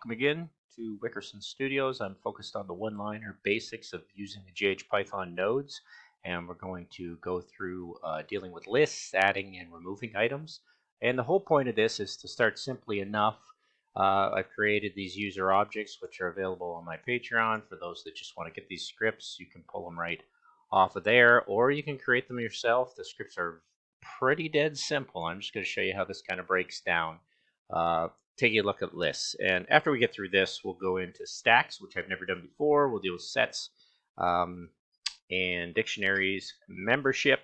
Welcome again to Wickerson Studios. I'm focused on the one-liner basics of using the ghPython nodes, and we're going to go through dealing with lists, adding and removing items. And the whole point of this is to start simply enough. I've created these user objects, which are available on my Patreon. For those that just want to get these scripts, you can pull them right off of there, or you can create them yourself. The scripts are pretty dead simple. I'm just going to show you how this kind of breaks down. Taking a look at lists. And after we get through this, we'll go into stacks, which I've never done before. We'll deal with sets and dictionaries, membership,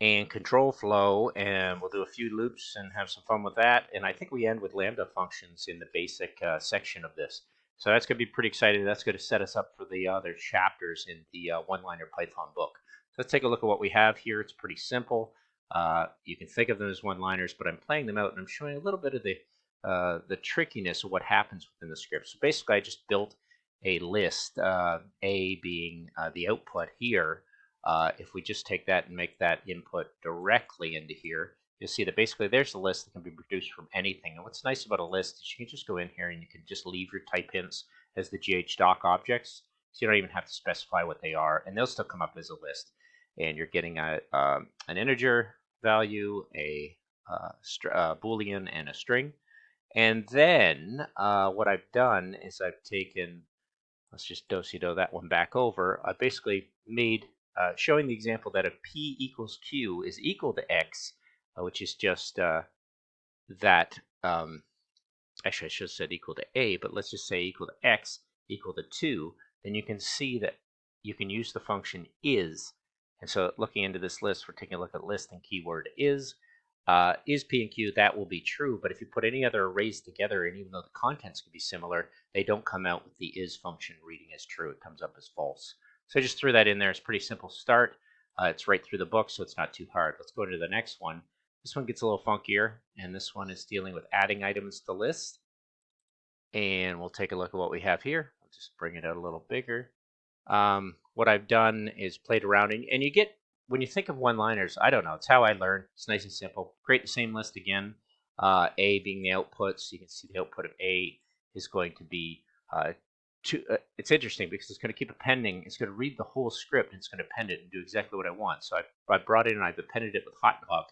and control flow. And we'll do a few loops and have some fun with that. And I think we end with lambda functions in the basic section of this. So that's going to be pretty exciting. That's going to set us up for the other chapters in the one-liner Python book. So let's take a look at what we have here. It's pretty simple. You can think of them as one-liners, but I'm playing them out and I'm showing a little bit of the trickiness of what happens within the script. So basically, I just built a list, A being the output here. If we just take that and make that input directly into here, you'll see that basically there's a list that can be produced from anything. And what's nice about a list is you can just go in here and you can just leave your type hints as the ghdoc objects. So you don't even have to specify what they are, and they'll still come up as a list. And you're getting an integer value, a boolean, and a string. And then what I've done is I've taken, let's just do-si-do that one back over. I basically made, showing the example that if P equals Q is equal to X, which is just that, actually I should have said equal to A, but let's just say equal to X equal to 2, then you can see that you can use the function is. And so looking into this list, we're taking a look at list and keyword is P and Q, that will be true. But if you put any other arrays together, and even though the contents could be similar, they don't come out with the is function reading as true. It comes up as false. So I just threw that in there. It's a pretty simple start. It's right through the book, so it's not too hard. Let's go to the next one. This one gets a little funkier, and this one is dealing with adding items to lists. And we'll take a look at what we have here. I'll just bring it out a little bigger. What I've done is played around, and you get, when you think of one-liners, I don't know, it's how I learn. It's nice and simple. Create the same list again, A being the output, so you can see the output of A is going to be, it's interesting because it's going to keep appending. It's going to read the whole script, and it's going to append it and do exactly what I want. So I brought it in and I've appended it with hotdog.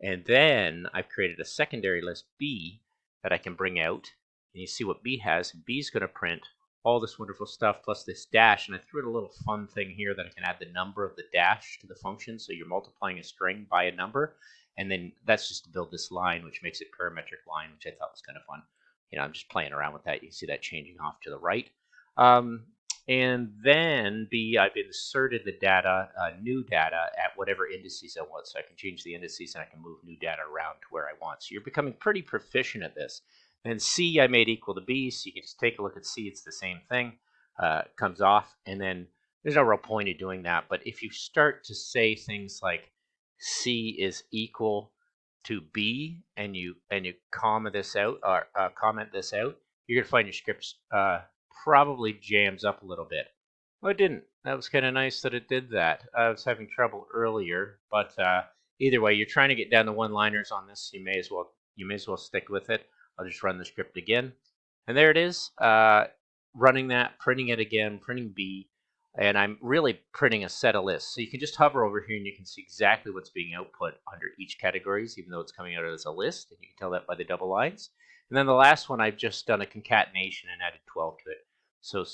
And then I've created a secondary list, B, that I can bring out. And you see what B has. B is going to print all this wonderful stuff plus this dash, and I threw in a little fun thing here that I can add the number of the dash to the function, so you're multiplying a string by a number, and then that's just to build this line, which makes it parametric line, which I thought was kind of fun. You know, I'm just playing around with that. You can see that changing off to the right. And then B, I've inserted the data, new data, at whatever indices I want, so I can change the indices and I can move new data around to where I want. So you're becoming pretty proficient at this. And C I made equal to B, so you can just take a look at C. It's the same thing. Comes off, and then there's no real point in doing that. But if you start to say things like C is equal to B, and you comment this out, you're gonna find your scripts probably jams up a little bit. Well, it didn't. That was kind of nice that it did that. I was having trouble earlier, but either way, you're trying to get down to one-liners on this. You may as well stick with it. I'll just run the script again. And there it is, running that, printing it again, printing B, and I'm really printing a set of lists. So you can just hover over here and you can see exactly what's being output under each categories, even though it's coming out as a list, and you can tell that by the double lines. And then the last one, I've just done a concatenation and added 12 to it. So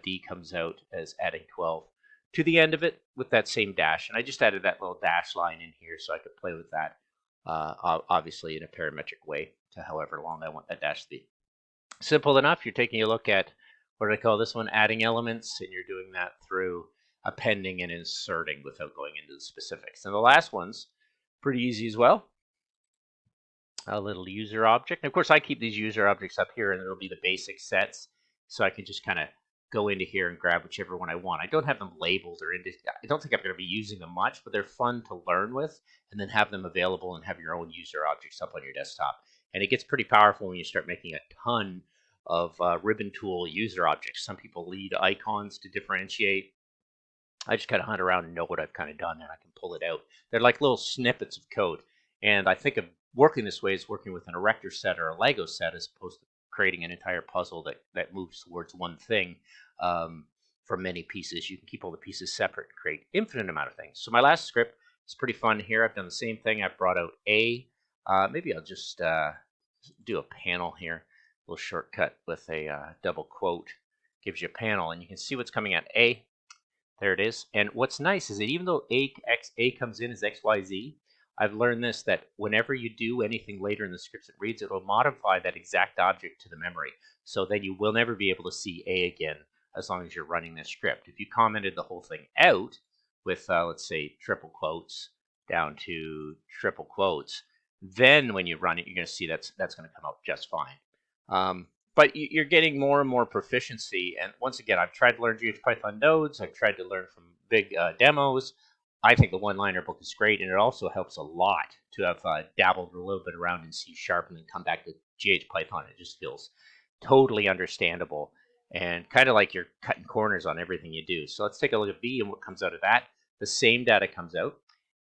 D comes out as adding 12 to the end of it with that same dash. And I just added that little dash line in here so I could play with that, obviously in a parametric way, to however long I want that dash to be. Simple enough. You're taking a look at, what do I call this one, adding elements, and you're doing that through appending and inserting without going into the specifics. And the last one's pretty easy as well. A little user object. And of course, I keep these user objects up here, and it'll be the basic sets, so I can just kind of go into here and grab whichever one I want. I don't have them labeled or I don't think I'm going to be using them much, but they're fun to learn with, and then have them available and have your own user objects up on your desktop. And it gets pretty powerful when you start making a ton of ribbon tool user objects. Some people lead icons to differentiate. I just kind of hunt around and know what I've kind of done, and I can pull it out. They're like little snippets of code. And I think of working this way as working with an erector set or a Lego set as opposed to creating an entire puzzle that moves towards one thing from many pieces. You can keep all the pieces separate and create infinite amount of things. So my last script is pretty fun here. I've done the same thing. I've brought out A. Maybe I'll just do a panel here. A little shortcut with a double quote gives you a panel, and you can see what's coming at A. There it is. And what's nice is that even though A comes in as XYZ, I've learned this, that whenever you do anything later in the scripts it reads, it will modify that exact object to the memory. So then you will never be able to see A again as long as you're running this script. If you commented the whole thing out with, let's say, triple quotes down to triple quotes, then when you run it, you're going to see that's going to come out just fine. But you're getting more and more proficiency. And once again, I've tried to learn ghPython nodes. I've tried to learn from big demos. I think the one-liner book is great, and it also helps a lot to have dabbled a little bit around in C# and then come back to ghPython. It just feels totally understandable and kind of like you're cutting corners on everything you do. So let's take a look at B and what comes out of that. The same data comes out,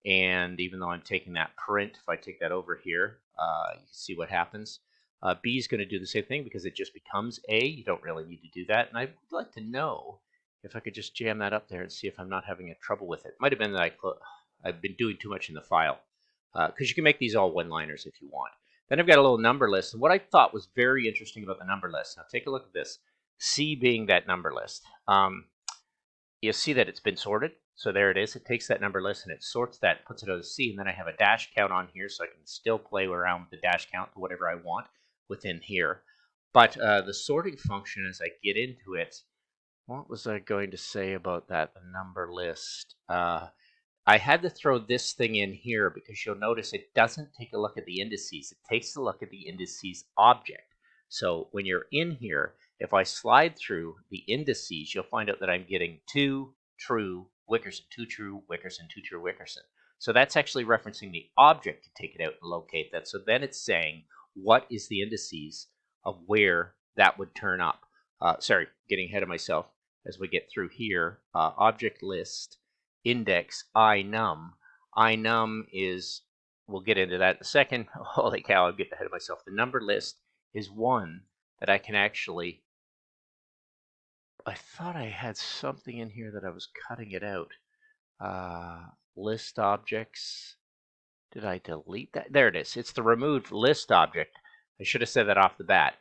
and even though I'm taking that print, if I take that over here, you can see what happens. B is going to do the same thing because it just becomes A. You don't really need to do that. And I would like to know if I could just jam that up there and see if I'm not having a trouble with it. Might have been that I've been doing too much in the file, because you can make these all one-liners if you want. Then I've got a little number list. And what I thought was very interesting about the number list, now take a look at this. C being that number list. You see that it's been sorted. So there it is. It takes that number list and it sorts that, puts it out of C, and then I have a dash count on here so I can still play around with the dash count to whatever I want within here. But the sorting function, as I get into it, what was I going to say about that? The number list. I had to throw this thing in here because you'll notice it doesn't take a look at the indices. It takes a look at the indices object. So when you're in here, if I slide through the indices, you'll find out that I'm getting 2, true, Wickerson, 2 true, Wickerson, 2 true, Wickerson. So that's actually referencing the object to take it out and locate that. So then it's saying what is the indices of where that would turn up. Sorry, getting ahead of myself as we get through here. Object list, index, inum. Inum is, we'll get into that in a second. Holy cow, I'm getting ahead of myself. The number list is one that I can actually, I thought I had something in here that I was cutting it out. List objects. Did I delete that? There it is. It's the removed list object. I should have said that off the bat.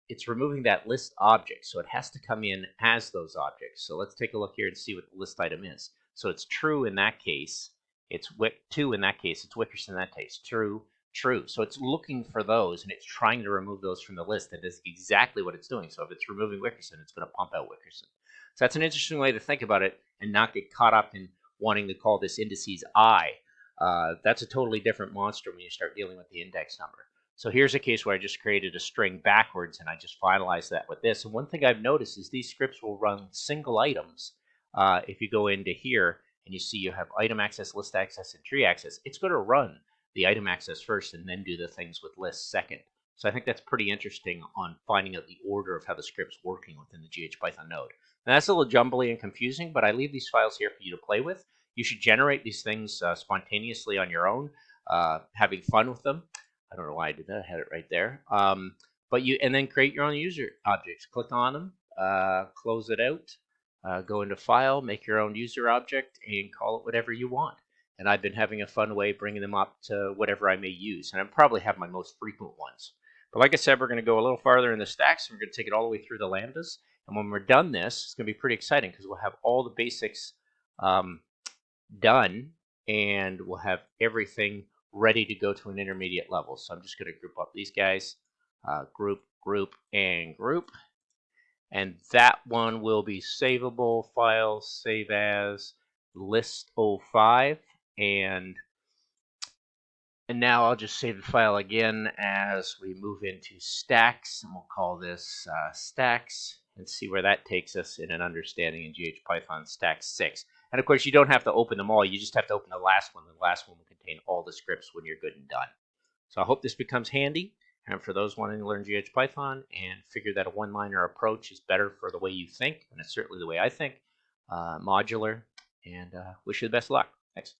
It's removing that list object, so it has to come in as those objects. So let's take a look here and see what the list item is. So it's true in that case. It's 2 in that case. It's Wickerson in that case. True, true. So it's looking for those, and it's trying to remove those from the list. That is exactly what it's doing. So if it's removing Wickerson, it's going to pump out Wickerson. So that's an interesting way to think about it and not get caught up in wanting to call this indices I. That's a totally different monster when you start dealing with the index number. So here's a case where I just created a string backwards and I just finalized that with this. And one thing I've noticed is these scripts will run single items. If you go into here and you see you have item access, list access, and tree access, it's going to run the item access first and then do the things with lists second. So I think that's pretty interesting on finding out the order of how the script's working within the ghPython node. Now that's a little jumbly and confusing, but I leave these files here for you to play with. You should generate these things spontaneously on your own, having fun with them. I don't know why I did that. I had it right there. And then create your own user objects. Click on them, close it out, go into File, make your own user object, and call it whatever you want. And I've been having a fun way bringing them up to whatever I may use. And I probably have my most frequent ones. But like I said, we're going to go a little farther in the stacks. And we're going to take it all the way through the lambdas. And when we're done this, it's going to be pretty exciting because we'll have all the basics done. And we'll have everything ready to go to an intermediate level. So I'm just going to group up these guys. Group, group, and group. And that one will be savable. File, save as, list 05. And now I'll just save the file again as we move into stacks. And we'll call this stacks and see where that takes us in an understanding in ghPython stacks 6. And of course, you don't have to open them all. You just have to open the last one. The last one will contain all the scripts when you're good and done. So I hope this becomes handy. And for those wanting to learn ghPython and figure that a one-liner approach is better for the way you think, and it's certainly the way I think, modular, and wish you the best of luck. Thanks.